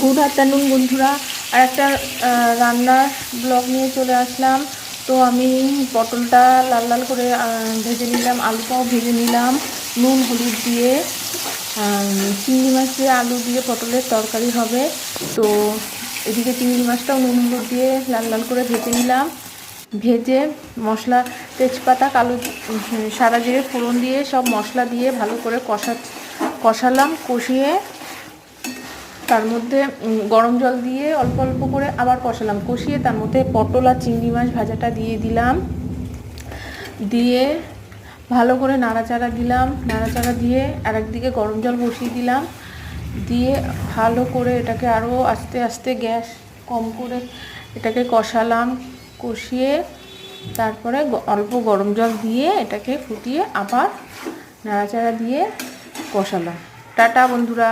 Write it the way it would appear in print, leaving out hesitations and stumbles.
Good afternoon বন্ধুরা, আর একটা রান্নার ব্লগ নিয়ে চলে আসলাম। তো আমি পটলটা লাল লাল করে ভেজে নিলাম, আলুটাও ভেজে নিলাম নুন হলুদ দিয়ে। চিংড়ি মাছ দিয়ে আলু দিয়ে পটলের তরকারি হবে। তো এদিকে চিংড়ি মাছটাও নুন হলুদ দিয়ে লাল লাল করে ভেজে নিলাম। ভেজে মশলা তেজপাতা কালো সাদা জিরে ফোড়ন দিয়ে সব মশলা দিয়ে ভালো করে কষালাম। কষিয়ে তার মধ্যে গরম জল দিয়ে অল্প অল্প করে আবার কষালাম। কষিয়ে তার মধ্যে পটল আর চিংড়ি মাছ ভাজাটা দিয়ে দিলাম। দিয়ে ভালো করে নাড়াচাড়া দিলাম। নাড়াচাড়া দিয়ে আর একদিকে গরম জল বসিয়ে দিলাম। দিয়ে ভালো করে এটাকে আরও আস্তে আস্তে গ্যাস কম করে এটাকে কষালাম। কষিয়ে তারপরে অল্প গরম জল দিয়ে এটাকে ফুটিয়ে আবার নাড়াচাড়া দিয়ে কষালাম। টাটা বন্ধুরা।